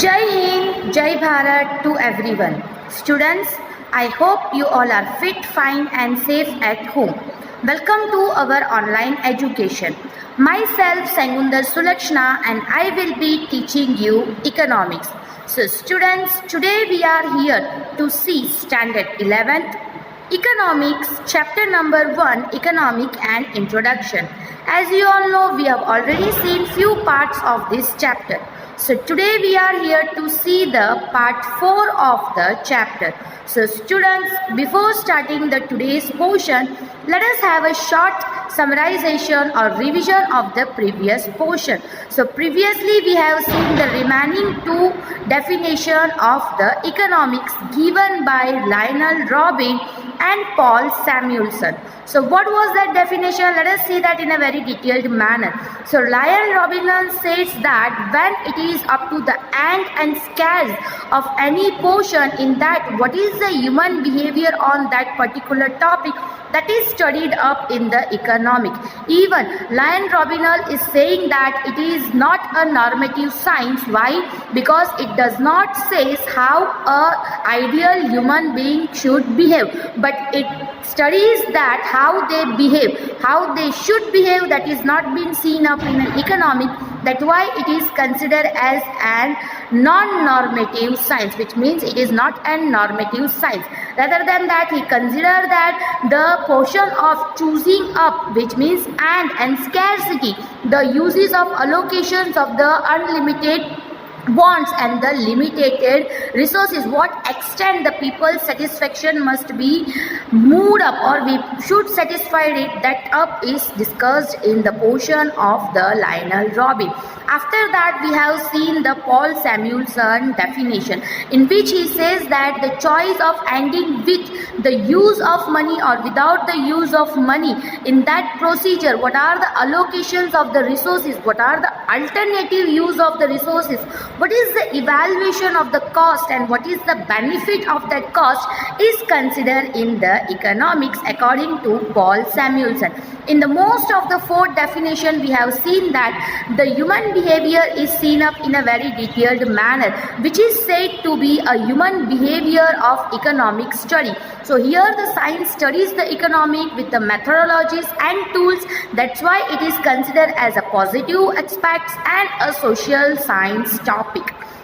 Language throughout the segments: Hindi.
Jai Hind, Jai Bharat to everyone. Students, I hope you all are fit, fine and safe at home. Welcome to our online education. Myself Sengundhar and I will be teaching you economics. So students, today we are here to see standard 11th economics chapter number 1 economic and introduction. As you all know, we have already seen few parts of this chapter. So today we are here to see the part 4 of the chapter. So students, before starting the today's portion, let us have a short summarization or revision of the previous portion. So previously we have seen the remaining two definition of the economics given by Lionel Robin and Paul Samuelson. So what was that definition? Let us see that in a very detailed manner. So Lionel Robinson says that when it is up to the end and scarce of any portion in that what is the human behavior on that particular topic, that is studied up in the economic. Even Lionel Robinson is saying that it is not a normative science. Why? Because it does not say how a ideal human being should behave, but it studies that how they behave, how they should behave, that is not being seen up in an economic. That's why it is considered as an non-normative science, which means it is not a normative science. Rather than that, he considered that the portion of choosing up, which means and scarcity, the uses of allocations of the unlimited wants and the limited resources, what extent the people's satisfaction must be moved up or we should satisfy it, that up is discussed in the portion of the Lionel Robin. After that we have seen the Paul Samuelson definition, in which he says that the choice of ending with the use of money or without the use of money, in that procedure what are the allocations of the resources, what are the alternative use of the resources, what is the evaluation of the cost and what is the benefit of that cost is considered in the economics according to Paul Samuelson. In the most of the four definition we have seen that the human behavior is seen up in a very detailed manner, which is said to be a human behavior of economic study. So here the science studies the economic with the methodologies and tools. That's why it is considered as a positive aspects and a social science topic.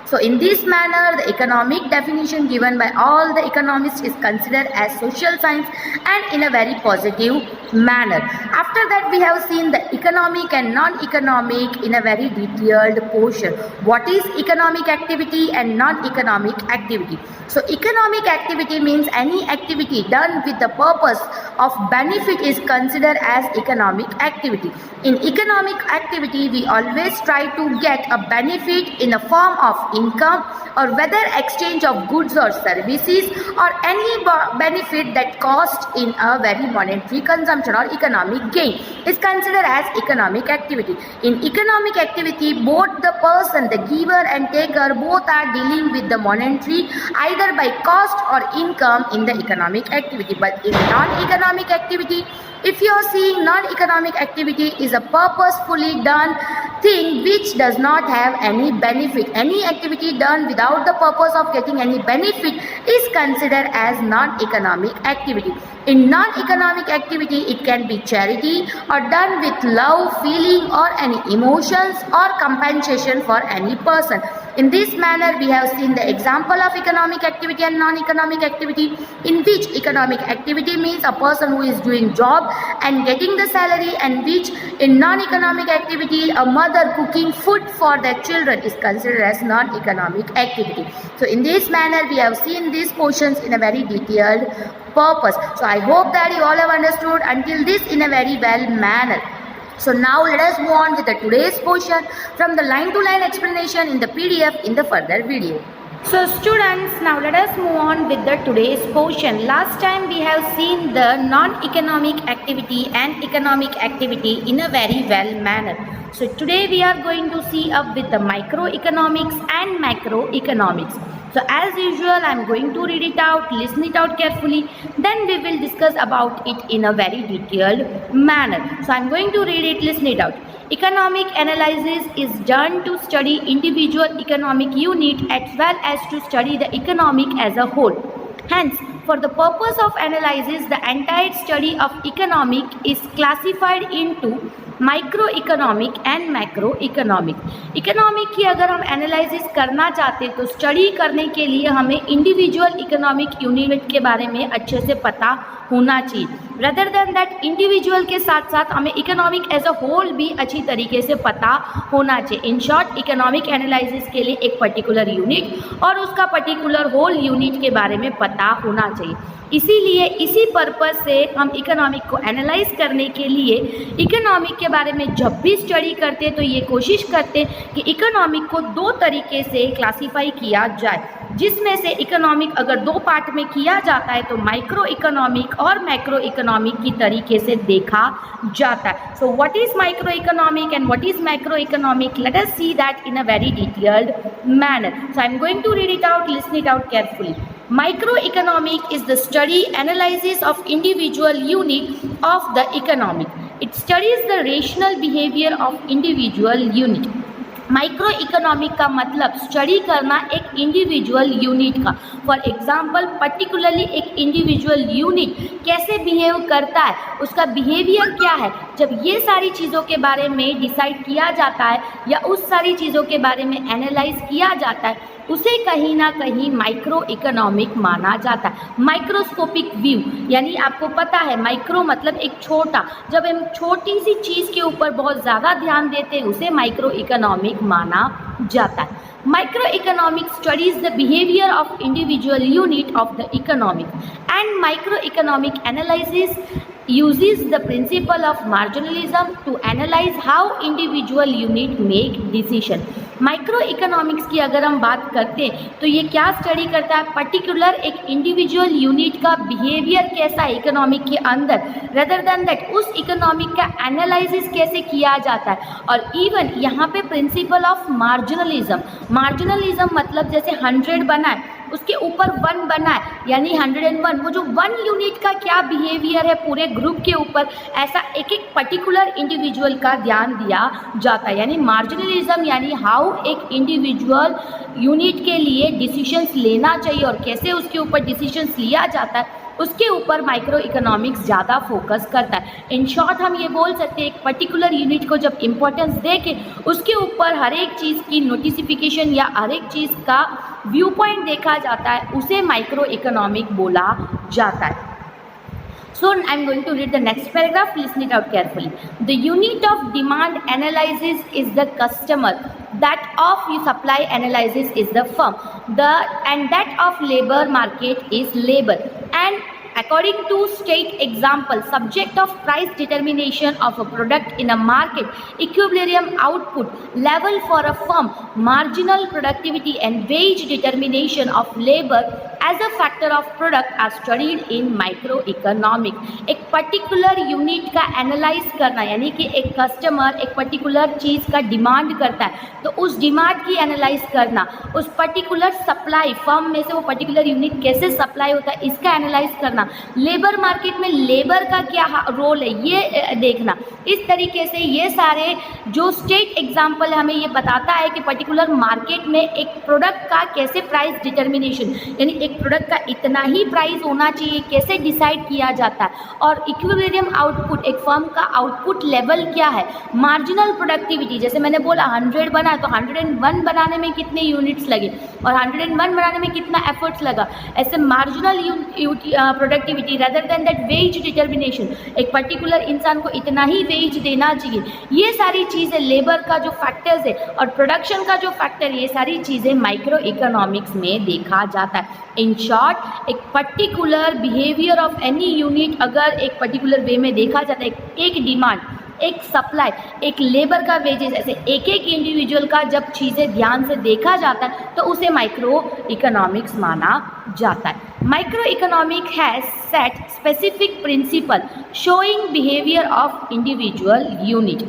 So in this manner, the economic definition given by all the economists is considered as social science and in a very positive manner. After that, we have seen the economic and non-economic in a very detailed portion. What is economic activity and non-economic activity? So economic activity means any activity done with the purpose of benefit is considered as economic activity. In economic activity, we always try to get a benefit in the form of income or whether exchange of goods or services or any benefit that cost in a very monetary consumption or economic gain is considered as economic activity. In economic activity, both the person, the giver and taker, both are dealing with the monetary either by cost or income in the economic activity. But in non-economic activity, if you are seeing non-economic activity is a purposefully done thing which does not have any benefit. Any activity done without the purpose of getting any benefit is considered as non-economic activity. In non-economic activity, it can be charity or done with love, feeling or any emotions or compensation for any person. In this manner, we have seen the example of economic activity and non-economic activity, in which economic activity means a person who is doing job and getting the salary, and which in non-economic activity, a mother cooking food for their children is considered as non-economic activity. So in this manner, we have seen these portions in a very detailed purpose. So I hope that you all have understood until this in a very well manner. So now let us move on with the today's portion from the line-to-line explanation in the PDF in the further video. So students, now let us move on with the today's portion. Last time we have seen the non-economic activity and economic activity in a very well manner. So today we are going to see up with the microeconomics and macroeconomics. So as usual, I am going to read it out, listen it out carefully, then we will discuss about it in a very detailed manner. So I am going to read it, listen it out. Economic analysis is done to study individual economic unit as well as to study the economic as a whole. Hence, for the purpose of analysis, the entire study of economic is classified into microeconomic and macroeconomic. Economic की अगर हम एनालिसिस करना चाहते हैं तो स्टडी करने के लिए हमें इंडिविजुअल इकोनॉमिक यूनिट के बारे में अच्छे से पता होना चाहिए. रदर देन दैट इंडिविजुअल के साथ साथ हमें इकोनॉमिक एज अ होल भी अच्छी तरीके से पता होना चाहिए. इन शॉर्ट, इकोनॉमिक एनालिसिस के लिए एक पर्टिकुलर यूनिट और उसका पर्टिकुलर होल यूनिट के बारे में पता होना चाहिए. इसीलिए इसी पर्पस से हम इकोनॉमिक को एनालाइज करने के लिए इकोनॉमिक के बारे में जब भी स्टडी करते हैं तो ये कोशिश करते हैं कि इकोनॉमिक को दो तरीके से क्लासीफाई किया जाए, जिसमें से इकोनॉमिक अगर दो पार्ट में किया जाता है तो माइक्रो इकोनॉमिक और मैक्रो इकोनॉमिक की तरीके से देखा जाता है. So what is micro economic and what is macro economic? Let us see that in a very detailed manner. So I am going to read it out, listen it out carefully. Microeconomic is the study analysis of individual unit of the economic. It studies the rational behavior of individual unit. Micro economic का मतलब स्टडी करना एक इंडिविजुअल यूनिट का. फॉर एग्जांपल, पर्टिकुलरली एक इंडिविजुअल यूनिट कैसे बिहेव करता है, उसका बिहेवियर क्या है. जब ये सारी चीज़ों के बारे में डिसाइड किया जाता है या उस सारी चीज़ों के बारे में एनालाइज किया जाता है, उसे कहीं ना कहीं माइक्रो इकोनॉमिक माना जाता है. माइक्रोस्कोपिक व्यू, यानी आपको पता है माइक्रो मतलब एक छोटा. जब हम छोटी सी चीज़ के ऊपर बहुत ज़्यादा ध्यान देते हैं उसे माइक्रो इकोनॉमिक माना जाता है. Microeconomics studies the behavior of individual unit of the economic, and microeconomic analysis uses the principle of marginalism to analyze how individual unit make decision. Micro economics की अगर हम बात करते हैं तो ये क्या स्टडी करता है? पर्टिकुलर एक इंडिविजुअल यूनिट का बिहेवियर कैसा है इकोनॉमिक के अंदर, रदर देन दैट उस इकोनॉमिक का एनालिसिस कैसे किया जाता है. और इवन यहाँ पे प्रिंसिपल ऑफ मार्जिनलिज्म. मार्जिनलिज्म मतलब जैसे 100 बना है उसके ऊपर 1 बना है, यानी 101, वो जो 1 यूनिट का क्या बिहेवियर है पूरे ग्रुप के ऊपर, ऐसा एक एक पर्टिकुलर इंडिविजुअल का ध्यान दिया जाता है. यानी मार्जिनलिज्म यानी हाउ एक इंडिविजुअल यूनिट के लिए डिसीजंस लेना चाहिए और कैसे उसके ऊपर डिसीजंस लिया जाता है, उसके ऊपर माइक्रो इकोनॉमिक्स ज़्यादा फोकस करता है. इन शॉर्ट हम ये बोल सकते हैं एक पर्टिकुलर यूनिट को जब इम्पोर्टेंस दे के उसके ऊपर हर एक चीज़ की नोटिसिफिकेशन या हर एक चीज़ का व्यू पॉइंट देखा जाता है, उसे माइक्रो इकोनॉमिक बोला जाता है. So I am going to read the next paragraph. Listen it out carefully. The unit of demand analysis is the customer. That of supply analysis is the firm. And that of labor market is labor. And according to state example, subject of price determination of a product in a market, equilibrium output level for a firm, marginal productivity and wage determination of labor as a factor of product are studied in microeconomic. एक पर्टिकुलर यूनिट का एनालाइज करना, यानी कि एक कस्टमर एक पर्टिकुलर चीज़ का डिमांड करता है तो उस डिमांड की एनालाइज करना, उस पर्टिकुलर सप्लाई फर्म में से वो पर्टिकुलर यूनिट कैसे सप्लाई होता है इसका एनालाइज करना, लेबर मार्केट में लेबर का क्या रोल है ये देखना. इस तरीके से ये सारे जो स्टेट एग्जाम्पल हमें ये बताता है कि पर्टिकुलर मार्केट में एक प्रोडक्ट का कैसे प्राइस डिटर्मिनेशन, यानी एक प्रोडक्ट का इतना ही प्राइस होना चाहिए कैसे डिसाइड किया जाता है. और इक्विलिब्रियम आउटपुट, एक फर्म का आउटपुट लेवल क्या है. मार्जिनल प्रोडक्टिविटी, जैसे मैंने बोला 100 बना तो 101 बनाने में कितने यूनिट्स लगे और 101 बनाने में कितना एफर्ट्स लगा. ऐसे marginal productivity rather than that wage determination, एक पर्टिकुलर इंसान को इतना ही वेज देना चाहिए. ये सारी चीज़ें लेबर का जो फैक्टर्स है और प्रोडक्शन का जो फैक्टर, ये सारी चीज़ें माइक्रो इकोनॉमिक्स में देखा जाता है. इन शॉर्ट, एक particular behaviour of any unit अगर एक पर्टिकुलर वे में देखा जाता है, एक डिमांड, एक सप्लाई, एक लेबर का वेजेस, ऐसे एक एक इंडिविजुअल का जब चीज़ें ध्यान से देखा जाता है तो उसे माइक्रो इकोनॉमिक्स माना जाता है. Micro economic has set specific principle showing behaviour of individual unit.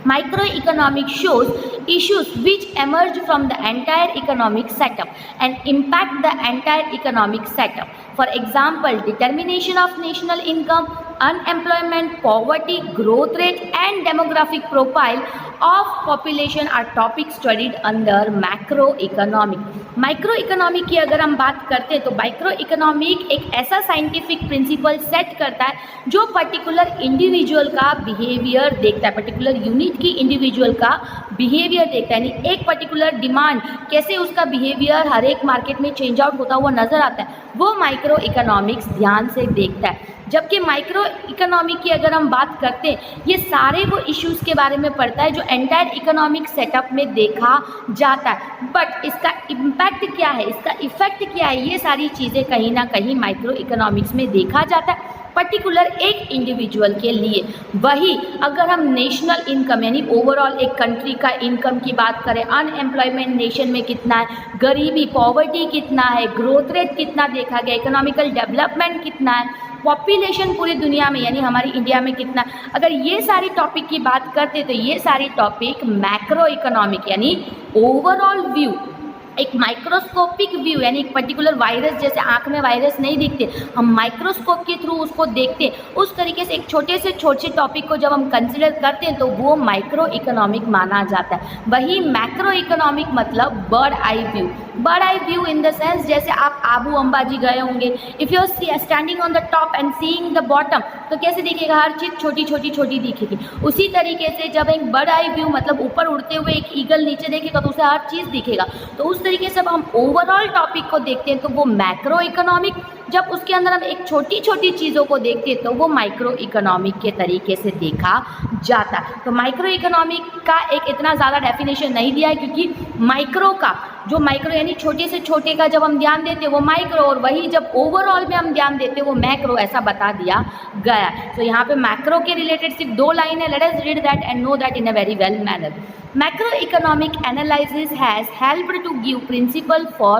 Microeconomics shows issues which emerge from the entire economic setup and impact the entire economic setup. For example, determination of national income, unemployment, poverty, growth rate and demographic profile of population are topics studied under macroeconomic. Microeconomic की अगर हम बात करते हैं तो माइक्रोइकोनॉमिक एक ऐसा साइंटिफिक प्रिंसिपल सेट करता है जो पर्टिकुलर इंडिविजुअल का बिहेवियर देखता है, पर्टिकुलर यूनिट की इंडिविजुअल का बिहेवियर देखता है, यानी एक पर्टिकुलर डिमांड कैसे उसका बिहेवियर हर एक मार्केट में चेंज आउट होता हुआ नजर आता है, वो माइक्रो इकोनॉमिक्स ध्यान से देखता है। जबकि माइक्रो इकोनॉमिक की अगर हम बात करते हैं, ये सारे वो इश्यूज़ के बारे में पढ़ता है जो एंटायर इकोनॉमिक सेटअप में देखा जाता है, बट इसका इम्पैक्ट क्या है, इसका इफेक्ट क्या है, ये सारी चीज़ें कहीं ना कहीं माइक्रो इकोनॉमिक्स में देखा जाता है पर्टिकुलर एक इंडिविजुअल के लिए। वही अगर हम नेशनल इनकम यानी ओवरऑल एक कंट्री का इनकम की बात करें, अनएम्प्लॉयमेंट नेशन में कितना है, गरीबी पॉवर्टी कितना है, ग्रोथ रेट कितना देखा गया, इकोनॉमिकल डेवलपमेंट कितना है, पॉपुलेशन पूरी दुनिया में यानी हमारी इंडिया में कितना, अगर ये सारी टॉपिक की बात करते तो ये सारी टॉपिक मैक्रो इकोनॉमिक यानी ओवरऑल व्यू, एक माइक्रोस्कोपिक व्यू यानी एक पर्टिकुलर वायरस, जैसे आंख में वायरस नहीं दिखते, हम माइक्रोस्कोप के थ्रू उसको देखते हैं, उस तरीके से एक छोटे से छोटे टॉपिक को जब हम कंसिडर करते हैं तो वो माइक्रो इकोनॉमिक माना जाता है। वही मैक्रो इकोनॉमिक मतलब bird eye view, bird eye view in the sense जैसे आप आबू अंबाजी गए होंगे, if you are standing on the top and seeing the bottom, तो कैसे दिखेगा, हर चीज़ छोटी छोटी छोटी दिखेगी। उसी तरीके से जब एक बर्ड आई व्यू मतलब ऊपर उड़ते हुए एक ईगल नीचे देखेगा तो उसे हर चीज़ दिखेगा, तो उस तरीके से जब हम ओवरऑल टॉपिक को देखते हैं तो वो मैक्रो इकोनॉमिक, जब उसके अंदर हम एक छोटी छोटी चीज़ों को देखते हैं तो वो माइक्रो इकोनॉमिक के तरीके से देखा जाता है। तो माइक्रो इकोनॉमिक का एक इतना ज़्यादा डेफिनेशन नहीं दिया है, क्योंकि माइक्रो का जो माइक्रो यानी छोटे से छोटे का जब हम ध्यान देते हैं वो माइक्रो, और वही जब ओवरऑल में हम ध्यान देते हैं वो मैक्रो, ऐसा बता दिया गया। तो यहाँ पे मैक्रो के रिलेटेड सिर्फ 2 लाइन है, let us read that and know that in a very well manner. Macroeconomic analysis has helped to give principle for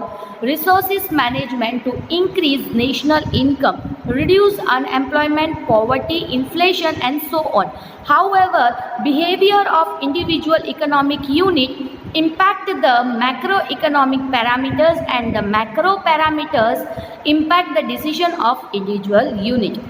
resources management to increase national income, reduce unemployment, poverty, inflation and so on. However, behavior of individual economic unit impact the macroeconomic parameters and the macro parameters impact the decision of individual unit.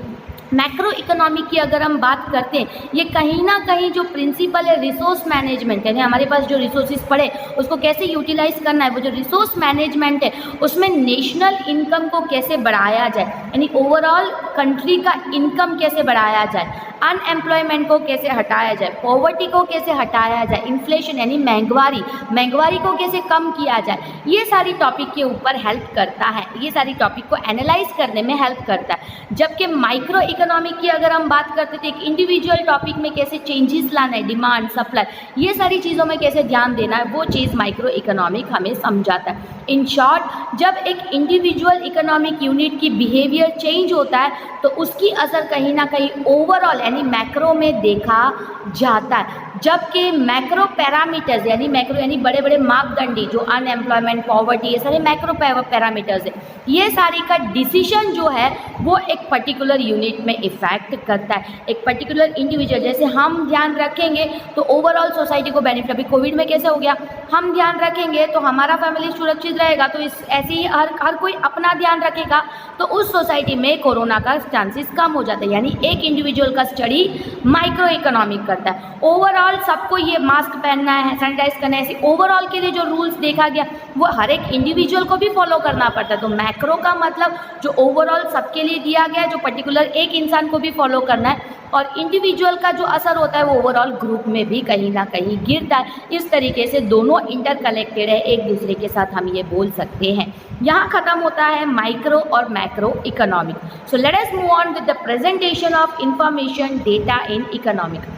Macro economic की अगर हम बात करते हैं, ये कहीं ना कहीं जो प्रिंसिपल है रिसोर्स मैनेजमेंट, यानी हमारे पास जो रिसोर्सेज पड़े उसको कैसे यूटिलाइज करना है, वो जो रिसोर्स मैनेजमेंट है उसमें नेशनल इनकम को कैसे बढ़ाया जाए, यानी ओवरऑल कंट्री का इनकम कैसे बढ़ाया जाए, अनएम्प्लॉयमेंट को कैसे हटाया जाए, पॉवर्टी को कैसे हटाया जाए, इन्फ्लेशन यानी महंगाई को कैसे कम किया जाए, ये सारी टॉपिक के ऊपर हेल्प करता है, ये सारी टॉपिक को एनालाइज करने में हेल्प करता है। जबकि माइक्रो इकोनॉमिक की अगर हम बात करते थे, एक इंडिविजुअल टॉपिक में कैसे चेंजेस लाना है, डिमांड सप्लाई, ये सारी चीज़ों में कैसे ध्यान देना है, वो चीज़ माइक्रो इकोनॉमिक हमें समझाता है। इन शॉर्ट, जब एक इंडिविजुअल इकोनॉमिक यूनिट की बिहेवियर चेंज होता है तो उसकी असर कहीं ना कहीं ओवरऑल यानी मैक्रो में देखा जाता है। जबकि मैक्रो पैरामीटर्स यानी मैक्रो यानी बड़े बड़े मापदंडी जो अनएम्प्लॉयमेंट, पॉवर्टी, ये सारे मैक्रो पैरामीटर्स है, ये सारी का डिसीजन जो है वो एक पर्टिकुलर यूनिट में इफेक्ट करता है। एक पर्टिकुलर इंडिविजुअल, जैसे हम ध्यान रखेंगे तो ओवरऑल सोसाइटी को बेनिफिट, अभी कोविड में कैसे हो गया, हम ध्यान रखेंगे तो हमारा फैमिली सुरक्षित रहेगा, तो इस ऐसे ही हर कोई अपना ध्यान रखेगा तो उस सोसाइटी में कोरोना का चांसेस कम हो जाता है। यानी एक इंडिविजुअल का स्टडी माइक्रो इकोनॉमिक करता है। ओवरऑल सबको ये मास्क पहनना है, सैनिटाइज करना है, ऐसे ओवरऑल के लिए जो रूल्स देखा गया वो हर एक इंडिविजुअल को भी फॉलो करना पड़ता है। तो मैक्रो का मतलब जो ओवरऑल सबके लिए दिया गया है, जो पर्टिकुलर एक इंसान को भी फॉलो करना है, और इंडिविजुअल का जो असर होता है वो ओवरऑल ग्रुप में भी कहीं ना कहीं गिरता है। इस तरीके से दोनों इंटरकनेक्टेड है एक दूसरे के साथ, हम ये बोल सकते हैं। यहाँ ख़त्म होता है माइक्रो और macro economic. So let us move on with the presentation of information data in economic.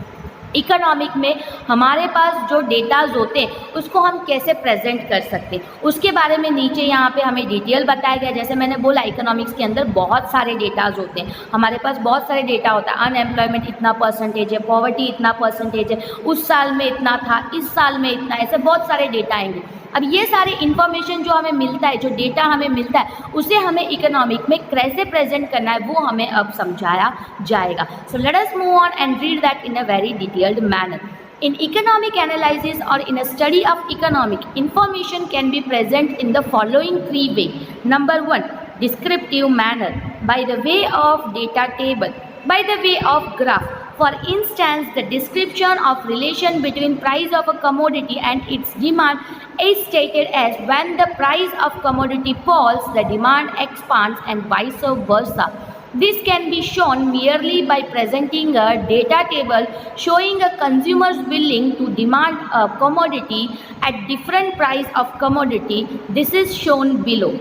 Economic में हमारे पास जो डेटाज होते हैं उसको हम कैसे प्रेजेंट कर सकते हैं, उसके बारे में नीचे यहाँ पे हमें डिटेल बताया गया। जैसे मैंने बोला, इकोनॉमिक्स के अंदर बहुत सारे डेटाज होते हैं, हमारे पास बहुत सारे डेटा होता है। अनएम्प्लॉयमेंट इतना परसेंटेज है, पॉवर्टी इतना परसेंटेज है, उस साल में इतना था, इस साल में इतना, ऐसे बहुत सारे डेटा आएंगे। अब ये सारे इन्फॉर्मेशन जो हमें मिलता है, जो डेटा हमें मिलता है, उसे हमें इकोनॉमिक में कैसे प्रेजेंट करना है वो हमें अब समझाया जाएगा। So let us move on and read that in a very detailed manner. In economic analysis or in a study of economic, information can be present in the following 3 ways. Number 1, descriptive manner by the way of data table. by the way of graph. For instance, the description of relation between price of a commodity and its demand is stated as when the price of commodity falls, the demand expands and vice versa. This can be shown merely by presenting a data table showing a consumer's willing to demand a commodity at different price of commodity. This is shown below.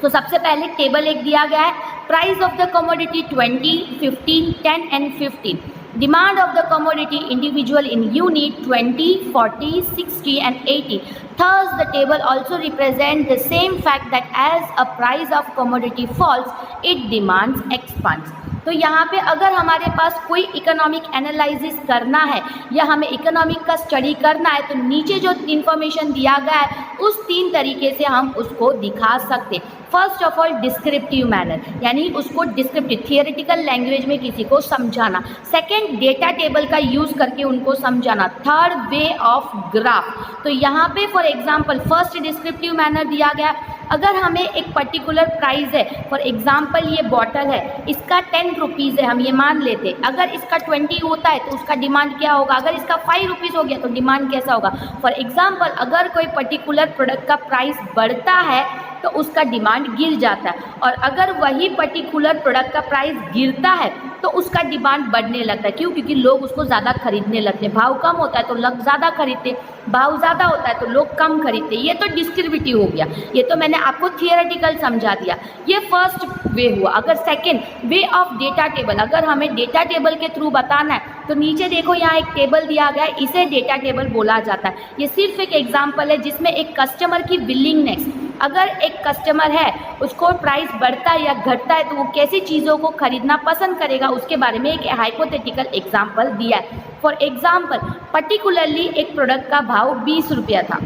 तो सबसे पहले टेबल एक दिया गया है, price of the commodity 20, 15, 10 and 15. Demand of the commodity individual in unit 20, 40, 60 and 80. Thus the table also represents the same fact that as a price of commodity falls, its demand expands. तो यहाँ पे अगर हमारे पास कोई इकोनॉमिक एनालिसिस करना है या हमें इकोनॉमिक का स्टडी करना है तो नीचे जो इन्फॉर्मेशन दिया गया है उस 3 तरीके से हम उसको दिखा सकते. First of all descriptive manner, यानी उसको डिस्क्रिप्टिव थियोरेटिकल लैंग्वेज में किसी को समझाना. सेकंड, डेटा टेबल का यूज़ करके उनको समझाना. Third, way of graph. तो यहाँ पे for example first descriptive manner दिया गया. अगर हमें एक पर्टिकुलर प्राइस है, फॉर एग्जांपल ये बॉटल है, इसका 10 रुपीज़ है, हम ये मान लेते. अगर इसका 20 होता है तो उसका डिमांड क्या होगा. अगर इसका 5 रुपीज़ हो गया तो डिमांड कैसा होगा. फॉर एग्जांपल अगर कोई पर्टिकुलर प्रोडक्ट का प्राइस बढ़ता है तो उसका डिमांड गिर जाता है, और अगर वही पर्टिकुलर प्रोडक्ट का प्राइस गिरता है तो उसका डिमांड बढ़ने लगता है. क्यों? क्योंकि लोग उसको ज़्यादा खरीदने लगते हैं. भाव कम होता है तो लोग ज़्यादा खरीदते, भाव ज़्यादा होता है तो लोग कम खरीदते. ये तो डिस्क्रिप्टिव हो गया, ये तो मैंने आपको थियोरेटिकल समझा दिया. ये फर्स्ट वे हुआ. अगर second, way of data table, अगर हमें डेटा टेबल के थ्रू बताना है तो नीचे देखो यहाँ एक टेबल दिया गया है, इसे डेटा टेबल बोला जाता है. ये सिर्फ एक एग्जाम्पल है जिसमें एक कस्टमर की विलिंगनेस, अगर एक कस्टमर है उसको प्राइस बढ़ता है या घटता है तो वो कैसी चीज़ों को खरीदना पसंद करेगा उसके बारे में एक हाइपोथेटिकल एग्जाम्पल दिया है. फॉर एग्जाम्पल पर्टिकुलरली एक प्रोडक्ट का भाव 20 रुपया था,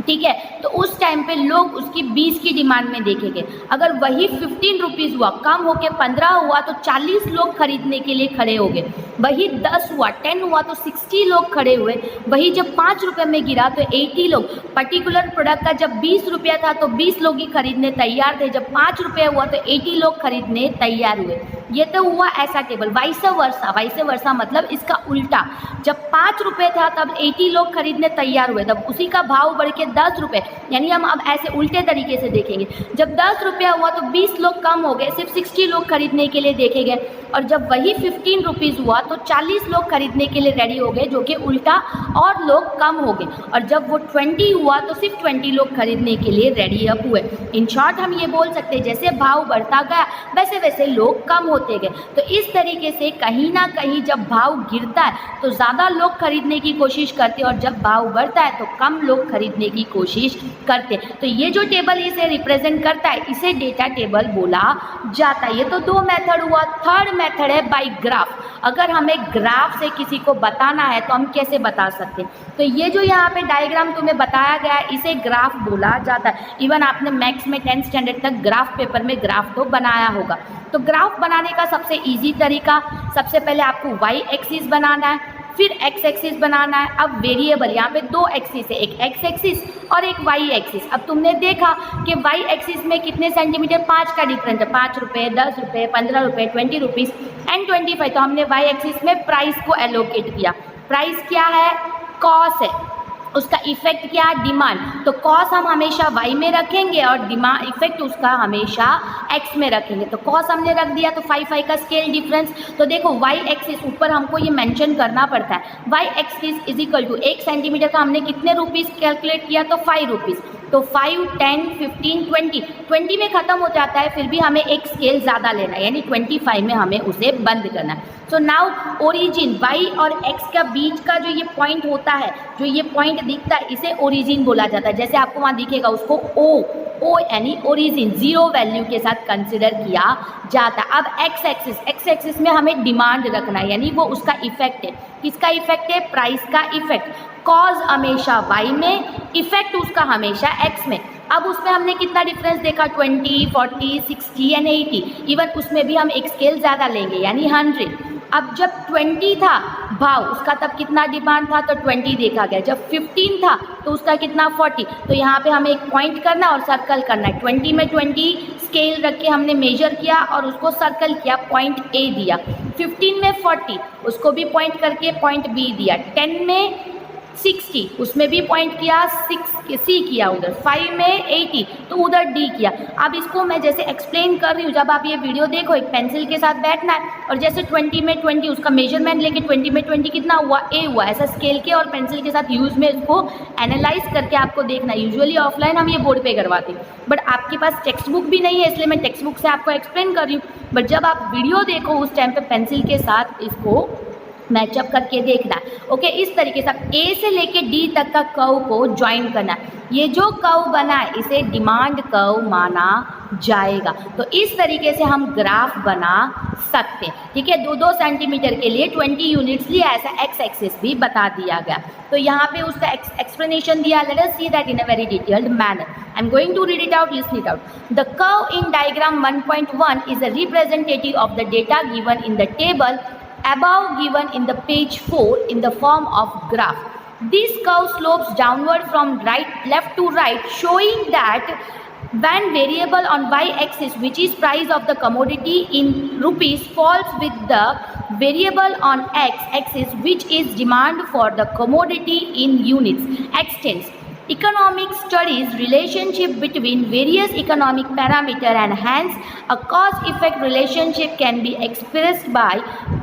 ठीक है, तो उस टाइम पे लोग उसकी 20 की डिमांड में देखेंगे. अगर वही 15 रुपीज़ हुआ, कम होके 15 हुआ तो 40 लोग खरीदने के लिए खड़े हो गए. वही 10 हुआ, 10 हुआ तो 60 लोग खड़े हुए. वही जब 5 रुपये में गिरा तो 80 लोग. पर्टिकुलर प्रोडक्ट का जब 20 रुपया था तो 20 लोग ही खरीदने तैयार थे. जब 5 रुपये हुआ तो 80 लोग खरीदने तैयार हुए. ये तो हुआ ऐसा table. Vice versa, vice versa मतलब इसका उल्टा. जब 5 रुपये था तब 80 लोग खरीदने तैयार हुए, तब उसी का भाव बढ़ के 10 रुपये, यानी हम अब ऐसे उल्टे तरीके से देखेंगे. जब 10 रुपया हुआ तो 20 लोग कम हो गए, सिर्फ 60 लोग खरीदने के लिए देखे गए. और जब वही 15 रुपीज़ हुआ तो 40 लोग खरीदने के लिए रेडी हो गए, जो कि उल्टा, और लोग कम हो गए. और जब वो 20 हुआ तो सिर्फ 20 लोग खरीदने के लिए रेडी अप हुए. इन शॉर्ट हम ये बोल सकते हैं जैसे भाव बढ़ता गया वैसे वैसे लोग कम होते गए. तो इस तरीके से कहीं ना कहीं जब भाव गिरता है तो ज़्यादा लोग खरीदने की कोशिश करते हैं, और जब भाव बढ़ता है तो कम लोग खरीदने की कोशिश करते हैं. तो ये जो टेबल इसे रिप्रेजेंट करता है इसे डेटा टेबल बोला जाता है. ये तो 2 मेथड हुआ. थर्ड मेथड है बाय ग्राफ. अगर हमें ग्राफ से किसी को बताना है तो हम कैसे बता सकते हैं. तो ये जो यहाँ पे डायग्राम तुम्हें बताया गया है इसे ग्राफ बोला जाता है. इवन आपने मैथ्स में 10th स्टैंडर्ड तक ग्राफ पेपर में ग्राफ तो बनाया होगा. तो ग्राफ बनाने का सबसे इजी तरीका, सबसे पहले आपको वाई एक्सिस बनाना है, फिर एक्स एक्सिस बनाना है. अब वेरिएबल यहाँ पे 2 एक्सिस है, एक एक्स एक्सिस और एक वाई एक्सिस. अब तुमने देखा कि वाई एक्सिस में कितने सेंटीमीटर, 5 का डिफरेंस है. 5 रुपये, 10 रुपये, 15 रुपये, 20 रुपीज़ एंड 25. तो हमने वाई एक्सिस में प्राइस को एलोकेट किया. प्राइस क्या है? कॉस्ट है. उसका इफेक्ट क्या है? डिमांड. तो कॉस्ट हम हमेशा वाई में रखेंगे और डिमांड इफेक्ट उसका हमेशा एक्स में रखेंगे. तो कॉस्ट हमने रख दिया तो 5 का स्केल डिफरेंस. तो देखो वाई एक्सिस ऊपर हमको ये मेंशन करना पड़ता है. Y axis is equal to 1 centimetre का हमने कितने रुपीज़ कैलकुलेट किया तो 5 रुपीज़. तो 5, 10, 15, 20 में ख़त्म हो जाता है, फिर भी हमें एक स्केल ज़्यादा लेना है, यानी 25 में हमें उसे बंद करना है. सो नाउ ओरिजिन, वाई और एक्स का बीच का जो ये पॉइंट होता है, जो ये पॉइंट दिखता है इसे ओरिजिन बोला जाता है. जैसे आपको वहाँ दिखेगा उसको ओ यानी ओरिजिन 0 वैल्यू के साथ कंसिडर किया जाता है. अब एक्स एक्सिस में हमें डिमांड रखना है, यानी वो उसका इफेक्ट है. किसका इफेक्ट है? प्राइस का इफेक्ट. कॉज हमेशा वाई में, इफेक्ट उसका हमेशा एक्स में. अब उसमें हमने कितना डिफरेंस देखा? 20, 40, 60 एंड 80. इवन उसमें भी हम एक स्केल ज़्यादा लेंगे, यानी 100. अब जब 20 था, भाव, उसका तब कितना डिमांड था तो 20 देखा गया। जब 15 था तो उसका कितना 40। तो यहाँ पे हमें एक पॉइंट करना और सर्कल करना है। 20 में 20 स्केल रख के हमने मेजर किया और उसको सर्कल किया, पॉइंट A दिया। 15 में 40, उसको भी पॉइंट करके पॉइंट B दिया। 10 में 60, उसमें भी पॉइंट किया, 6 C किया उधर। 5 में 80 तो उधर D किया। अब इसको मैं जैसे एक्सप्लेन कर रही हूँ, जब आप ये वीडियो देखो एक पेंसिल के साथ बैठना है और जैसे 20 में 20 उसका मेजरमेंट लेके 20 में 20 कितना हुआ, A हुआ, ऐसा स्केल के और पेंसिल के साथ यूज में इसको एनालाइज करके आपको देखना है। यूजुअली ऑफलाइन हम ये बोर्ड पे करवाते हैं, बट आपके पास टेक्स्ट बुक भी नहीं है, इसलिए मैं टेक्स्ट बुक से आपको एक्सप्लेन कर रही हूँ। बट जब आप वीडियो देखो उस टाइम पे पेंसिल के साथ इसको मैचअप करके देखना है। ओके, इस तरीके से A से लेके D तक का कर्व को ज्वाइन करना है। ये जो कर्व बना है इसे डिमांड कर्व माना जाएगा। तो इस तरीके से हम ग्राफ बना सकते हैं। ठीक है, 2-2 सेंटीमीटर के लिए 20 यूनिट्स लिया, ऐसा एक्स एक्सिस भी बता दिया गया। तो यहाँ पे उसका एक्सप्लेनेशन दिया। Let us see that in a very detailed manner. I am going to read it out, listen it out. The curve in diagram 1.1 is a representative of the data given in the table above given in the page 4 in the form of graph. This curve slopes downward from left to right, showing that when variable on y-axis, which is price of the commodity in rupees, falls with the variable on x-axis, which is demand for the commodity in units, extends. Economics studies relationship between various economic parameters and hence a cause-effect relationship can be expressed by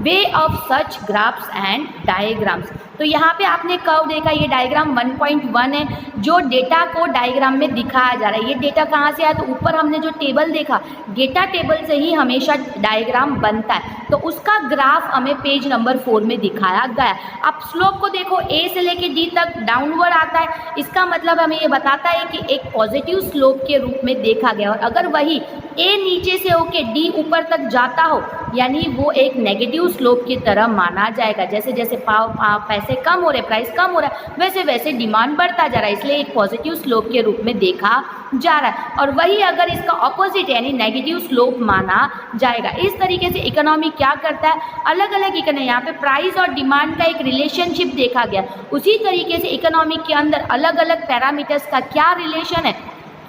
way of such graphs and diagrams. तो यहाँ पे आपने कर्व देखा, ये डायग्राम 1.1 है जो डेटा को डायग्राम में दिखाया जा रहा है। ये डेटा कहाँ से आया, तो ऊपर हमने जो टेबल देखा, डेटा टेबल से ही हमेशा डायग्राम बनता है। तो उसका ग्राफ हमें पेज नंबर 4 में दिखाया गया। अब स्लोप को देखो, A से लेके D तक डाउनवर्ड आता है, इसका मतलब हमें ये बताता है कि एक पॉजिटिव स्लोप के रूप में देखा गया। और अगर वही A नीचे से होके D ऊपर तक जाता हो, यानी वो एक नेगेटिव स्लोप की तरह माना जाएगा। जैसे जैसे पैसे कम हो रहे, प्राइस कम हो रहा है, वैसे वैसे डिमांड बढ़ता जा रहा है, इसलिए एक पॉजिटिव स्लोप के रूप में देखा जा रहा है। और वही अगर इसका ऑपोजिट यानी नेगेटिव स्लोप माना जाएगा। इस तरीके से इकोनॉमी क्या करता है, अलग अलग इकोनॉमी, यहाँ पे प्राइस और डिमांड का एक रिलेशनशिप देखा गया। उसी तरीके से इकोनॉमी के अंदर अलग अलग पैरामीटर्स का क्या रिलेशन है,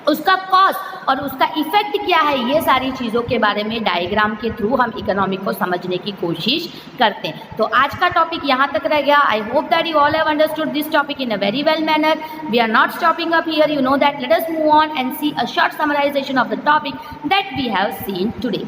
उसका कॉस्ट और उसका इफेक्ट क्या है, ये सारी चीज़ों के बारे में डायग्राम के थ्रू हम इकोनॉमिक को समझने की कोशिश करते हैं। तो आज का टॉपिक यहाँ तक रह गया। I hope that you all have understood this topic in a very well manner. We are not stopping up here, you know that. Let us move on and see a short summarization of the topic that we have seen today.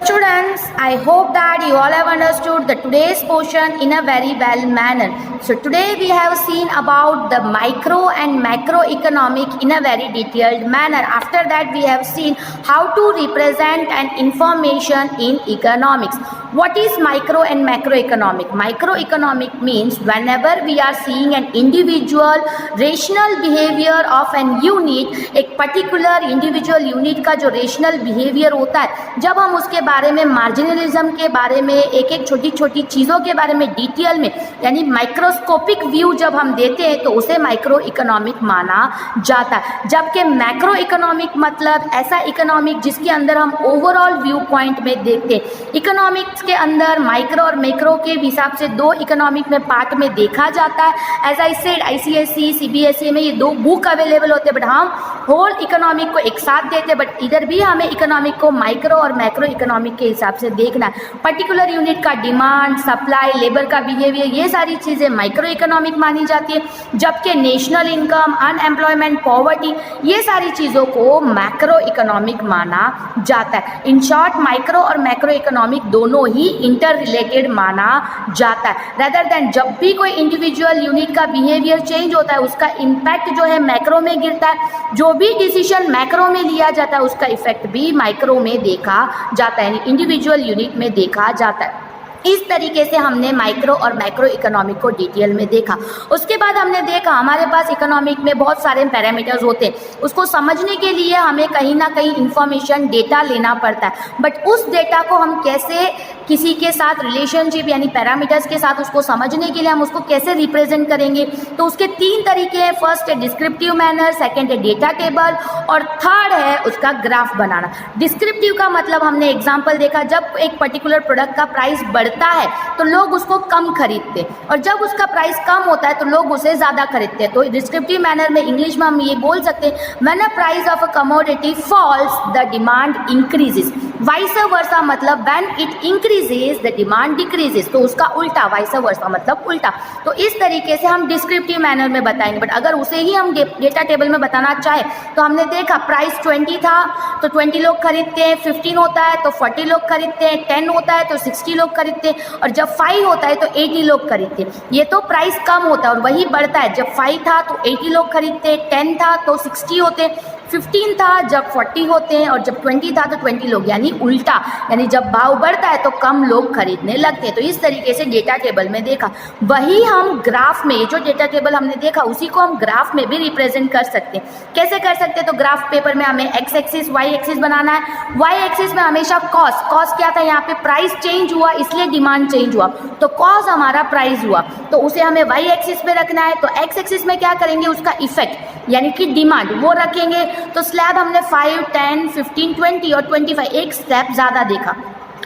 Students, I hope that you all have understood the today's portion in a very well manner. So today we have seen about the micro and macroeconomic in a very detailed manner. After that we have seen how to represent an information in economics. What is micro and macroeconomic? Microeconomic means whenever we are seeing an individual rational behavior of an unit, एक particular individual unit का जो rational behavior होता है, जब हम उसके बारे में मार्जिनलिज्म के बारे में एक एक छोटी छोटी चीज़ों के बारे में डिटेल में यानी माइक्रोस्कोपिक व्यू जब हम देते हैं तो उसे माइक्रो इकोनॉमिक माना जाता है। जबकि मैक्रो इकोनॉमिक मतलब ऐसा इकोनॉमिक जिसके अंदर हम ओवरऑल व्यू पॉइंट में देखते हैं। इकोनॉमिक्स के अंदर माइक्रो और मैक्रो के हिसाब से 2 इकोनॉमिक में पार्ट में देखा जाता है। As I said ICSE CBSE में ये 2 बुक अवेलेबल होते हैं, बट हम होल इकोनॉमिक को एक साथ देते हैं। बट इधर भी हमें इकोनॉमिक को माइक्रो और मैक्रो इकोनॉमिक के हिसाब से देखना है। पर्टिकुलर यूनिट का डिमांड, सप्लाई, लेबर का बिहेवियर, ये सारी चीज़ें माइक्रो इकोनॉमिक मानी जाती है। जबकि नेशनल इनकम, अनएम्प्लॉयमेंट, पॉवर्टी, ये सारी चीज़ों को मैक्रो इकोनॉमिक माना जाता है। इन शॉर्ट माइक्रो और मैक्रो इकोनॉमिक दोनों ही इंटर रिलेटेड माना जाता है। रेदर देन जब भी कोई इंडिविजुअल यूनिट का बिहेवियर चेंज होता है उसका इम्पैक्ट जो है मैक्रो में गिरता है। जो भी डिसीजन मैक्रो में लिया जाता है उसका इफेक्ट भी माइक्रो में देखा जाता है, इंडिविजुअल यूनिट में देखा जाता है। इस तरीके से हमने माइक्रो और मैक्रो इकोनॉमिक को डिटेल में देखा। उसके बाद हमने देखा हमारे पास इकोनॉमिक में बहुत सारे पैरामीटर्स होते हैं, उसको समझने के लिए हमें कहीं ना कहीं इंफॉर्मेशन डेटा लेना पड़ता है। बट उस डेटा को हम कैसे किसी के साथ रिलेशनशिप यानी पैरामीटर्स के साथ उसको समझने के लिए हम उसको कैसे रिप्रेजेंट करेंगे, तो उसके 3 तरीके हैं। फर्स्ट है डिस्क्रिप्टिव मैनर, सेकेंड है डेटा टेबल और थर्ड है उसका ग्राफ बनाना। डिस्क्रिप्टिव का मतलब हमने एग्जाम्पल देखा, जब एक पर्टिकुलर प्रोडक्ट का प्राइस बढ़ता बढ़ता है तो लोग उसको कम खरीदते, और जब उसका प्राइस कम होता है तो लोग उसे ज़्यादा खरीदते हैं। तो डिस्क्रिप्टिव मैनर में इंग्लिश में हम ये बोल सकते हैं, when a price of a commodity falls the demand increases. Vice versa मतलब when it increases the demand decreases, तो उसका उल्टा, वाइस वर्सा मतलब उल्टा। तो इस तरीके से हम डिस्क्रिप्टिव मैनर में बताएंगे। बट अगर उसे ही हम डेटा टेबल में बताना चाहे तो हमने देखा प्राइस 20 था तो 20 लोग खरीदते हैं, 15 होता है तो 40 लोग खरीदते हैं, 10 होता है तो 60 लोग खरीदते हैं, और जब 5 होता है तो 80 लोग खरीदते हैं। ये तो प्राइस कम होता है और वही बढ़ता है, जब 5 था तो 80 लोग खरीदते हैं, 10 था तो 60 होते हैं, 15 था जब 40 होते हैं, और जब 20 था तो 20 लोग, यानी उल्टा, यानी जब भाव बढ़ता है तो कम लोग खरीदने लगते हैं। तो इस तरीके से डेटा टेबल में देखा। वही हम ग्राफ में, ये जो डेटा टेबल हमने देखा उसी को हम ग्राफ में भी रिप्रेजेंट कर सकते हैं। कैसे कर सकते हैं? तो ग्राफ पेपर में हमें एक्स एक्सिस वाई एक्सिस बनाना है। वाई एक्सिस में हमेशा कॉस्ट, कॉस्ट क्या था, यहाँ पे प्राइस चेंज हुआ इसलिए डिमांड चेंज हुआ, तो कॉस्ट हमारा प्राइस हुआ, तो उसे हमें वाई एक्सिस पे रखना है। तो एक्स एक्सिस में क्या करेंगे, उसका इफेक्ट यानी कि डिमांड वो रखेंगे। तो स्लैब हमने 5, 10, 15, 20 और 25 एक स्लैब ज़्यादा देखा।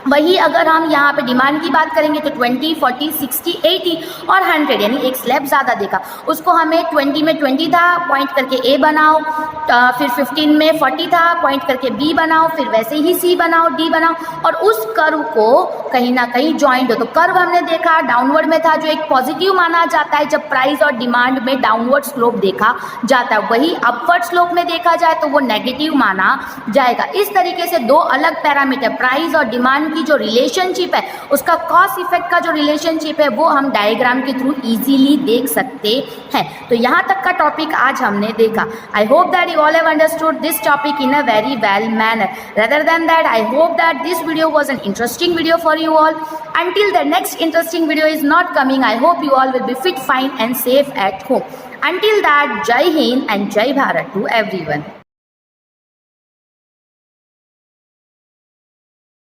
वही अगर हम यहाँ पे डिमांड की बात करेंगे तो 20, 40, 60, 80 और 100 यानी एक स्लैब ज़्यादा देखा। उसको हमें 20 में 20 था पॉइंट करके ए बनाओ, फिर 15 में 40 था पॉइंट करके बी बनाओ, फिर वैसे ही सी बनाओ, डी बनाओ, और उस कर्व को कहीं ना कहीं ज्वाइंट हो। तो कर्व हमने देखा डाउनवर्ड में था, जो एक पॉजिटिव माना जाता है जब प्राइस और डिमांड में डाउनवर्ड स्लोप देखा जाता है। वही अपवर्ड स्लोप में देखा जाए तो वो नेगेटिव माना जाएगा। इस तरीके से दो अलग पैरामीटर, प्राइस और डिमांड की जो रिलेशनशिप है, उसका कॉस्ट इफेक्ट का जो रिलेशनशिप है वो हम डायग्राम के थ्रू इजीली देख सकते हैं। तो यहाँ तक का टॉपिक आज हमने देखा। आई hope that you all have understood this topic in a very well manner. Rather than that, I hope that this video was an interesting video for you all. Until the next interesting video is not coming, I hope you all will be fit, fine and safe at home. Until that, Jai Hind and Jai Bharat to everyone.